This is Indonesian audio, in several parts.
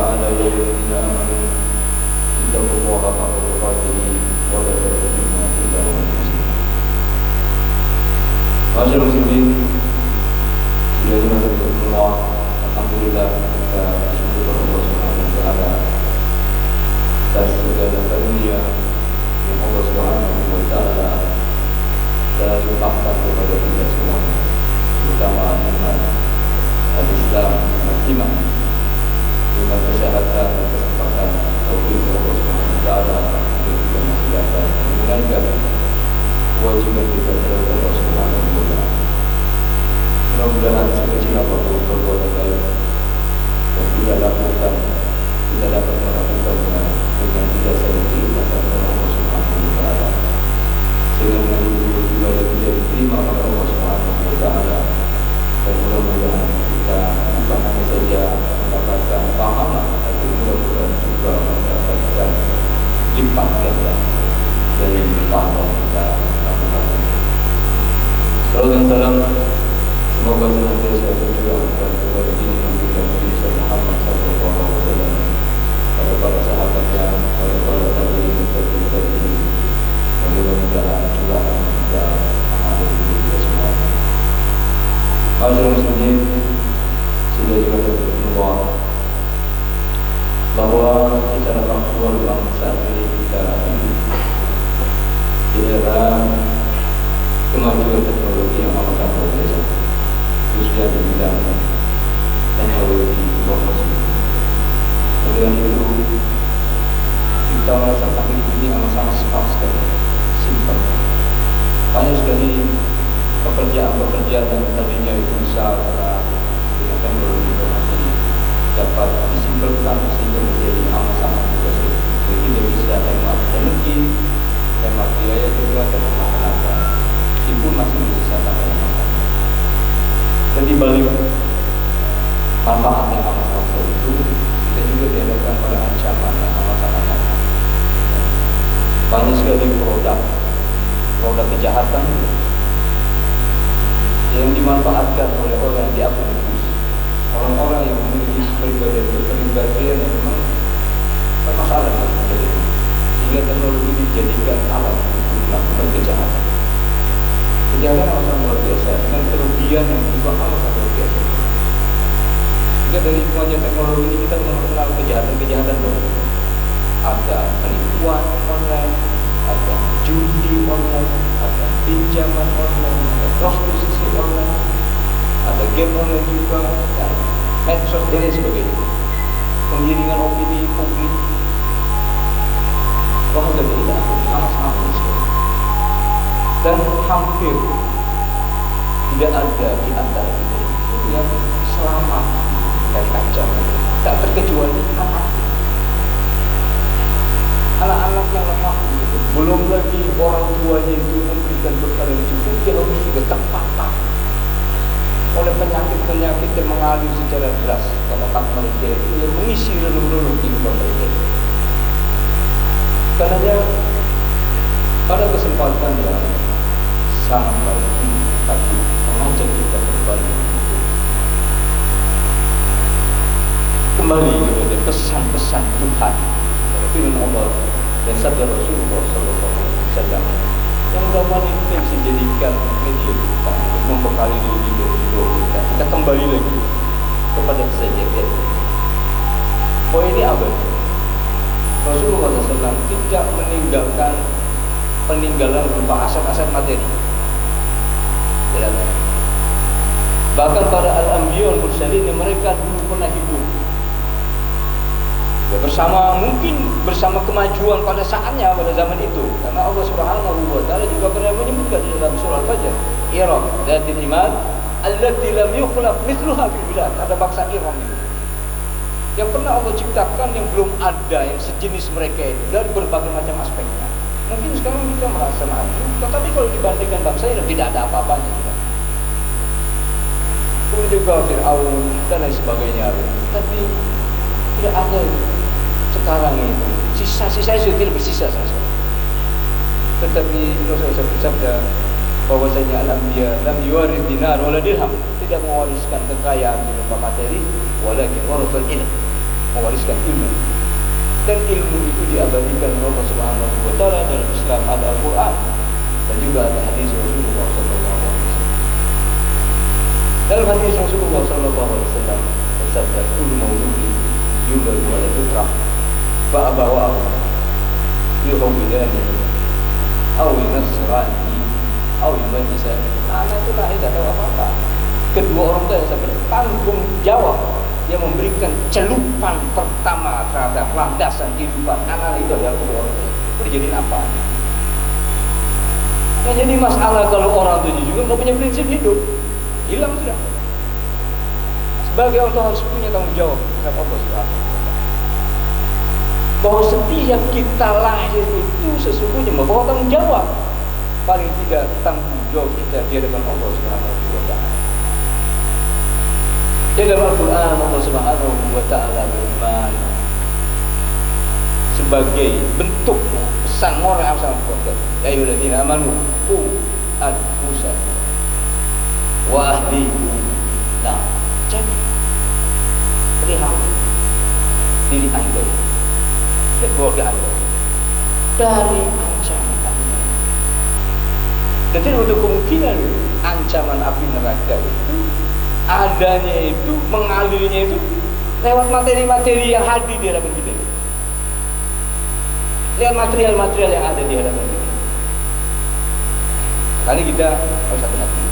تعالى يا أيها الذين آمنوا اتقوا الله حق تقاته ولا تموتن إلا وأنتم مسلمون. Masyaallah muslimin, sudah dimaksud Allah. Alhamdulillah kita bersyukur kepada Allah Subhanahu wa taala atas segala karunia yang Allah Subhanahu wa taala telah limpahkan kepada kita semua, terutama nikmat al-Islam, nikmat iman, nikmat kesehatan dan kesempatan taufik Allah Subhanahu wa taala untuk kita masih dapat menunaikan kewajiban kita terhadap Allah Subhanahu wa taala. Mudah-mudahan sekecil apapun perbuatan baik yang kita lakukan, kita dapat melakukannya dengan tidak sedikit keikhlasan kepada Allah Subhanahu wa taala, sehingga dengan itu ibadah kita diterima oleh Allah Subhanahu wa taala. Dan mudah-mudahan kita bukan hanya saja mendapatkan pahala, tapi mudah-mudahan juga mendapatkan lipat ganda dari pahala yang kita lakukan. Salawat dan salam semoga senantiasa tercurahkan kepada diri kita Nabi Muhammad sallallahu alaihi wasallam, pada para sahabatnya, pada para tabi'in dan tabi'in, dan mudah-mudahan curahan kita mengalir kita semua. Masyaallah muslimin, sudah dikatakan Allah bahwa secara faktual bangsa ini kita hidup di era kemajuan teknologi yang amat luar biasa, khususnya di bidang teknologi informasi. Dengan itu kita merasakan hidup ini amat cepat sekali, simpel. Banyak sekali pekerjaan-pekerjaan yang tadinya itu besar karena dengan teknologi informasi dapat disimpulkan sehingga menjadi amat mudah sekali. Kita bisa hemat energi, hemat biaya juga, dan hemat tenaga, meskipun masih menyisakan banyak masalah. Dan di balik manfaat yang amat besar itu, kita juga dihadapkan pada ancaman yang amat sangat nyata. Banyak sekali produk kejahatan yang dimanfaatkan oleh orang yang diakui nufus, orang-orang yang memiliki kepribadian yang memang bermasalah dalam hidup, sehingga teknologi dijadikan alat untuk melakukan kejahatan. Kejahatan amat luar biasa dengan kerugian yang juga amat luar biasa. Jika dari kemajuan teknologi ini kita mengenal kejahatan-kejahatan baru. Ada penipuan online, ada judi online, ada pinjaman online, ada prostitusi online, ada game online juga, dan medsos dan lain sebagainya. Penggiringan opini publik, bahkan tidak amat sangat sekali. Dan hampir tidak ada di antara kita yang selamat dari ancaman. Tak terkecuali anak-anak yang lemah, belum lagi orang tuanya itu memberikan bekal yang cukup, dia harus juga terpapar oleh penyakit-penyakit yang mengalir secara deras ke otak mereka itu, yang mengisi relung-relung kehidupan mereka. Karenanya pada kesempatan yang sangat baik ini, tadi mengajak kita kembali kepada pesan-pesan Tuhan, firman Allah dan sabda Rasulullah SAW, yang mudah-mudahan kita bisa jadikan media kita untuk membekali diri kita. Kita kembali lagi kepada kesejahteraan. Poin ini abadi. Rasulullah SAW tidak meninggalkan peninggalan berupa aset-aset materi. Tidak ada. Bahkan para al-anbiya wal-mursalin yang mereka dulu pernah hidup ya, mungkin bersama kemajuan pada saatnya, pada zaman itu, karena Allah Subhanahu wa taala juga pernah menyebutkan di dalam surah Al-Fajr, Iram dzatil imad allati lam yukhlaq mithluha fil bilad. Ada bangsa Iram itu yang pernah Allah ciptakan, yang belum ada yang sejenis mereka itu dari berbagai macam aspeknya. Mungkin sekarang kita merasa maju, tetapi kalau dibandingkan bangsa yang tidak ada apa-apanya juga. Kemudian juga Fir'aun dan lain sebagainya, tapi tidak ada sekarang itu. Sisa-sisa sudah tidak bersisa sama sekali. Tetapi Rasulullah bersabda bahwasanya al-anbiya lam yuwarith dinar wala dirham, tidak mewariskan kekayaan berupa materi, walakin warathul ilm, mewariskan ilmu. Dan ilmu itu diabadikan oleh Allah Subhanahu wa taala dalam Islam, ada Al-Qur'an dan juga ada hadis Rasulullah sallallahu alaihi wasallam. Dalam hadis Rasulullah sallallahu alaihi wasallam bersabda, "Kullu mauludin yuladu 'ala fitrah fa abawahu yuhawwidani aw yunasrani aw yumajjisani." Anak itu lahir tidak tahu apa-apa. Kedua orang tua yang bertanggung jawab, yang memberikan celupan pertama terhadap landasan kehidupan anak itu adalah kedua orang tua. Itu dijadiin apa? Nah, jadi masalah kalau orang tua juga nggak punya prinsip hidup, hilang sudah. Sebagai orang tua harus punya tanggung jawab terhadap Allah Subhanahu wa taala. Bahwa setiap kita lahir itu sesungguhnya membawa tanggung jawab. Paling tidak tanggung jawab kita di hadapan Allah Subhanahu wa taala. Di dalam Al-Quran Allah Subhanahu wa taala berfirman sebagai bentuk pesan moral yang sangat kuat. Ya ayyuhalladzina amanu qu anfusakum wa ahlikum. Nah, jadi pelihara diri Anda dan keluarga Anda dari ancaman api neraka. Dan tidak ada kemungkinan ancaman api neraka itu adanya itu, mengalirnya itu lewat materi-materi yang hadir di hadapan kita, lewat material-material yang ada di hadapan kita. Kali kita harus hati-hati.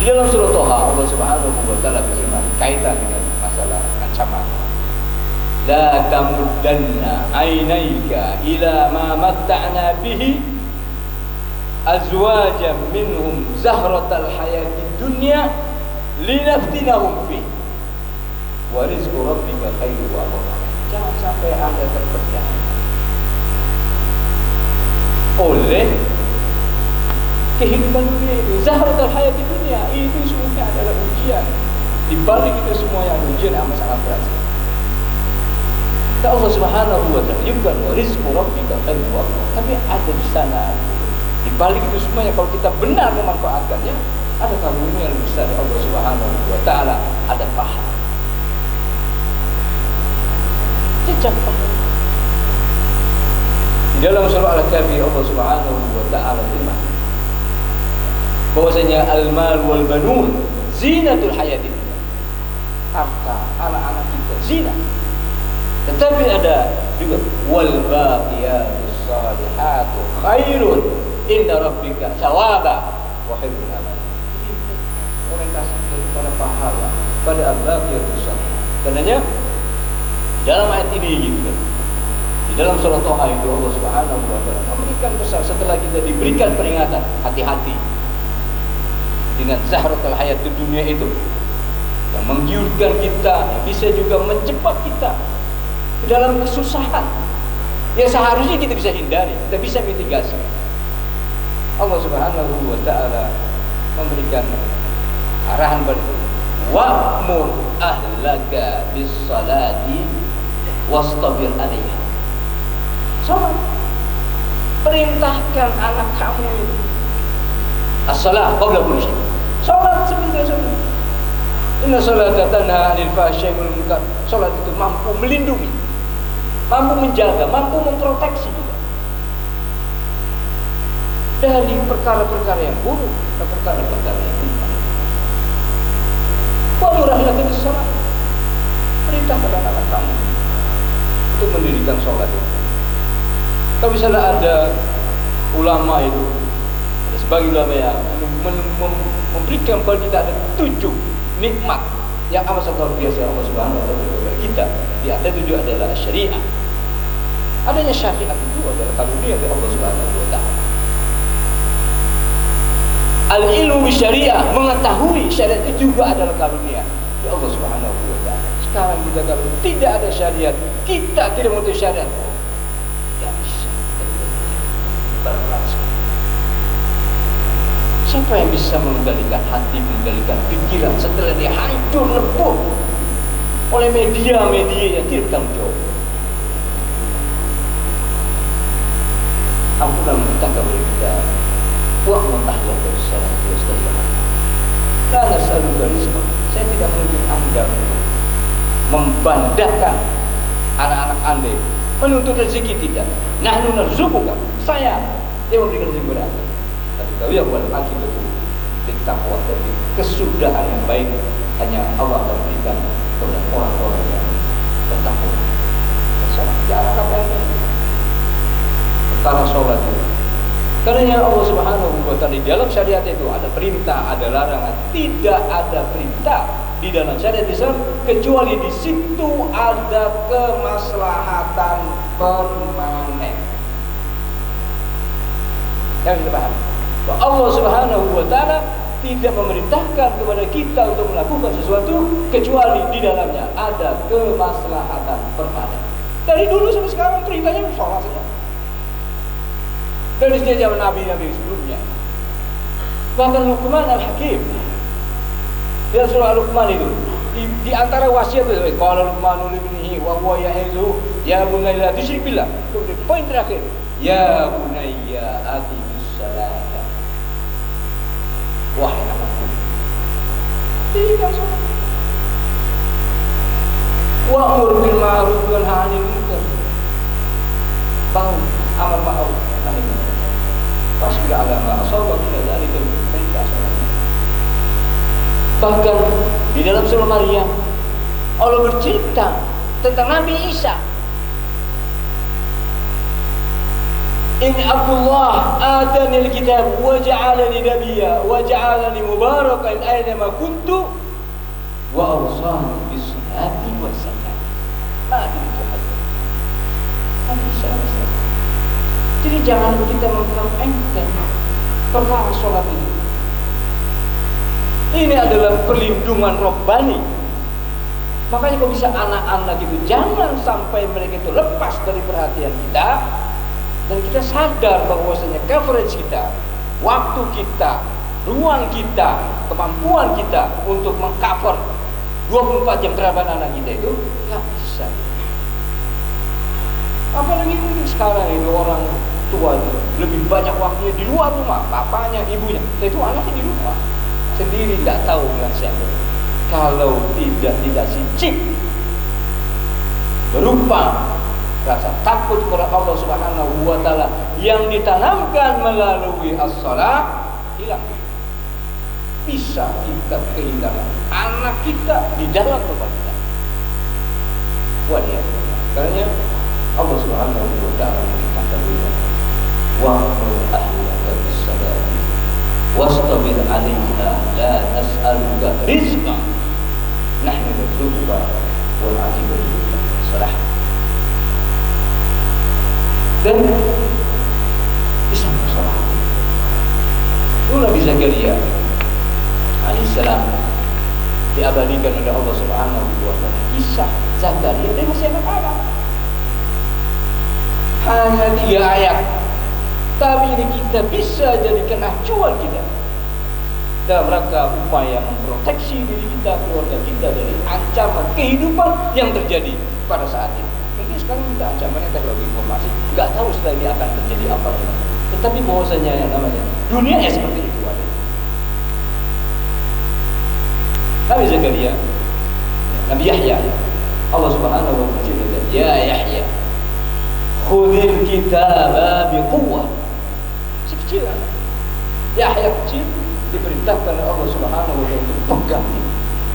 Di dalam surah Toha Allah Subhanahu wa taala berfirman kaitan dengan masalah ancaman, la tamuddanna ainaika ila ma matta'na bihi azwajan minhum zahratal hayati dunya linaftinahum fi wa rizqu rabbika khairu wa abqa. Jangan sampai Anda terpedaya oleh kehidupan dunia ini. Zahratal hayati dunya itu semuanya adalah ujian. Di balik itu semuanya ada ujian yang amat sangat berat. Allah Subhanahu wa taala juga wa rizqu rabbika khairu wa abqa. Tapi ada di sana, di balik itu semuanya, kalau kita benar memanfaatkannya, ada karunia yang besar dari Allah Subhanahu wa taala, ada pahala. Jejak pahala. Di dalam surah Al-Kahfi Allah Subhanahu wa taala firman bahwasanya al-mal wal banun zinatul hayatid dunya. Harta, anak-anak kita zina. Tetapi ada juga wal baqiyatus salihatu khairun inda rabbika thawaba wa khairun amal. Orientasi kepada pahala, pada al-baqiyatus salihah. Karenanya dalam ayat ini gitu kan, di dalam surah Toha itu Allah Subhanahu wa taala memberikan pesan setelah kita diberikan peringatan, hati-hati dengan zahratul hayat di dunia itu yang menggiurkan kita, yang bisa juga menjebak kita ke dalam kesusahan yang seharusnya kita bisa hindari, kita bisa mitigasi. Allah Subhanahu wa taala memberikan arahan baru, wa'mur ahlaka bis salati wastabir 'alaiha. Salat, perintahkan anak kamu itu as-salat qabla kulli syai. Salat sebelum salat. Inna salata tanha 'anil fahsya'i wal munkar. Salat itu mampu melindungi, mampu menjaga, mampu memproteksi juga dari perkara-perkara yang buruk dan perkara-perkara yang munkar. Wa murahlah bis salat. Perintahkan anak kamu untuk mendirikan salat itu. Kalau misalnya ada ulama itu, ada sebagian ulama yang memberikan kepada kita ada 7 nikmat yang amat sangat luar biasa Allah Subhanahu wa taala kepada kita. Di antara 7 adalah syariat. Adanya syariat itu adalah karunia dari Allah Subhanahu wa taala. Al-ilmu syariah, mengetahui syariat itu juga adalah karunia dari Allah Subhanahu wa taala. Sekarang kita kalau tidak ada syariat, kita tidak mengetahui syariat, tidak bisa berat. Siapa yang bisa mengendalikan hati, mengendalikan pikiran setelah dia hancur lebur oleh media-media yang tidak bertanggung jawab? Ampunan kita kepada kita, wa mutahlah bersama Tuhan. Karena selalu garisma, saya tidak menuntut Anda membandahkan anak-anak Anda menuntut rezeki, tidak. Nahnu narzuquka, saya yang memberikan rezeki kepada Anda. Tapi tahu ya wal akibatu littaqwa, tapi kesudahan yang baik hanya Allah akan berikan kepada orang-orang yang bertakwa. Sholat jarak apa yang perkara sholat itu. Karena Allah Subhanahu wa Ta'ala di dalam syariat itu ada perintah, ada larangan. Tidak ada perintah di dalam syariat Islam kecuali di situ ada kemaslahatan permanen. Yang kita paham. Allah Subhanahu wa Ta'ala tidak memerintahkan kepada kita untuk melakukan sesuatu kecuali di dalamnya ada kemaslahatan permanen. Dari dulu sampai sekarang perintahnya sholat saja. Dari sejak zaman Nabi-Nabi sebelumnya. Bahkan Luqman Al-Hakim dalam surah Luqman itu di antara wasiat itu qala Luqman li ibnihi wa huwa ya'izu ya bunayya la tusyrik billah. Poin terakhir, ya bunayya aqimis salata. Wahai anakku, tinggal sholat. Wa'mur bil ma'ruf wa nahy 'anil munkar. Bau amar ma'ruf nahi munkar. Wasbir 'ala ma asabaka min dzalika perintah sholat. Bahkan di dalam surah Maryam Allah bercerita tentang Nabi Isa. Inni Abdullah atani al-kitab wa ja'alani nabiyya wa ja'alani mubarakan aina ma kuntu wa awsani bis-salati was-zakat. Nabi Isa. Jadi jangan kita menganggap enteng perkara sholat ini. Ini adalah perlindungan robbani. Makanya kalau bisa anak-anak itu jangan sampai mereka itu lepas dari perhatian kita. Dan kita sadar bahwasanya coverage kita, waktu kita, ruang kita, kemampuan kita untuk mengcover 24 jam terhadap anak kita itu nggak bisa. Apalagi mungkin sekarang itu orang tua itu lebih banyak waktunya di luar rumah, bapaknya, ibunya. Itu anaknya di rumah sendiri, nggak tahu dengan siapa. Kalau tidak dikasih chip berupa rasa takut kepada Allah Subhanahu wa Ta'ala yang ditanamkan melalui as-shalah, hilang. Bisa kita kehilangan anak kita di dalam rumah kita. Wadah. Karena Allah Subhanahu wa Ta'ala berkata wa'mur ahlaka bis-salati wastabir 'alaiha la nas'aluka rizqan nahnu narzuquka wal 'aqibatu lis-shalah. Dan bisa sholat. Itu Nabi Zakaria alaihissalam diabadikan oleh Allah Subhanahu wa Ta'ala. Kisah Zakaria dia masih anak-anak. Hanya 3 ayat, tapi ini kita bisa jadikan acuan kita dalam rangka upaya memproteksi diri kita, keluarga kita dari ancaman kehidupan yang terjadi pada saat ini. Mungkin sekarang kita ancamannya teknologi informasi, nggak tahu setelah ini akan terjadi apa. Tetapi bahwasanya yang namanya dunia seperti itu ada. Nabi Zakaria, Nabi Yahya, Allah Subhanahu wa Ta'ala berkata, ya Yahya, khudil kitaba biquwwah. Si kecil, Yahya kecil diperintahkan oleh Allah Subhanahu wa Ta'ala untuk pegang ini,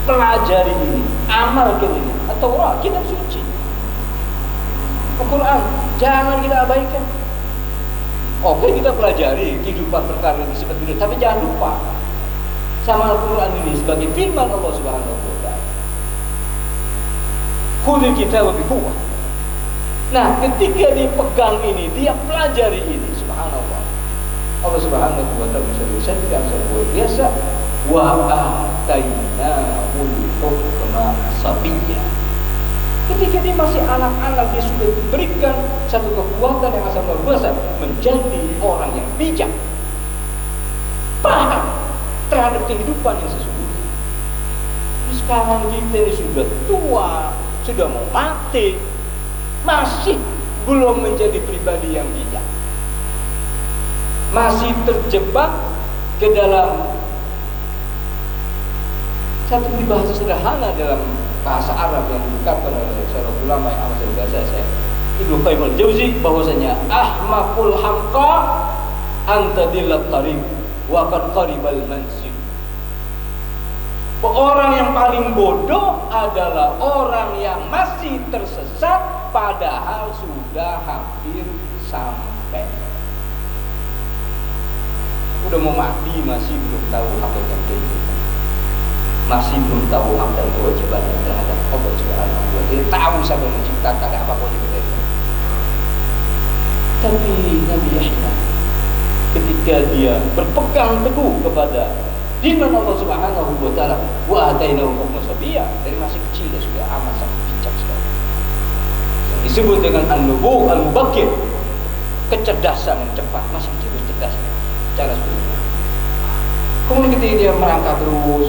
pelajari ini, amalkan ini, atau kitab suci. Al-Quran jangan kita abaikan. Oke, kita pelajari kehidupan perkara ini seperti itu, tapi jangan lupa sama Al-Quran ini sebagai firman Allah Subhanahu wa Ta'ala. Khudil kitaba biquwwah. Nah, ketika dipegang ini, dia pelajari ini, subhanallah, Allah Subhanahu wa Ta'ala bisa bersabda luar biasa, wa atainahul hukma sabiyya. Ketika dia masih anak-anak, dia sudah diberikan satu kekuatan yang sangat luar biasa, menjadi orang yang bijak, paham terhadap kehidupan yang sesungguhnya. Sekarang kita ini sudah tua, sudah mau mati, masih belum menjadi pribadi yang bijak, masih terjebak ke dalam satu bahasa sederhana dalam bahasa Arab yang diungkapkan oleh seorang ulama yang amat biasa saya Ibnu Qayyim al-Jauzi bahwasanya ahmaqul hamqa anta dillat tariq wa qad qaribal manzil. Orang yang paling bodoh adalah orang yang masih tersesat padahal sudah hampir sampai. Udah mau mati masih belum tahu hakikat kehidupan, masih belum tahu hak dan kewajiban terhadap Allah Subhanahu wa Ta'ala. Dia tahu siapa yang menciptakan apa kewajiban itu. Tapi Nabi Yahya ketika dia berpegang teguh kepada firman Allah Subhanahu wa Ta'ala, wa atainahu hukman sabiyya, dari masih kecil dia sudah amat sangat bijak sekali. Yang disebut dengan an-nubuwah al-mubakkir, kecerdasan yang cepat, masih kecil cerdas. Cara seperti itu. Kemudian ketika dia merangkak terus,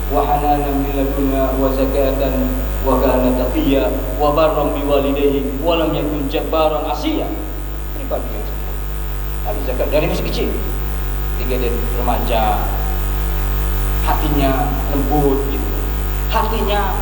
wa hananan min ladunna wa zakatan wa kana taqiyya wa barran bi walidayhi wa lam yakun jabbaran asiya. Ini bagi yang sebut. Ada zakat dari masih kecil. Ketika dia remaja, hatinya lembut gitu. Hatinya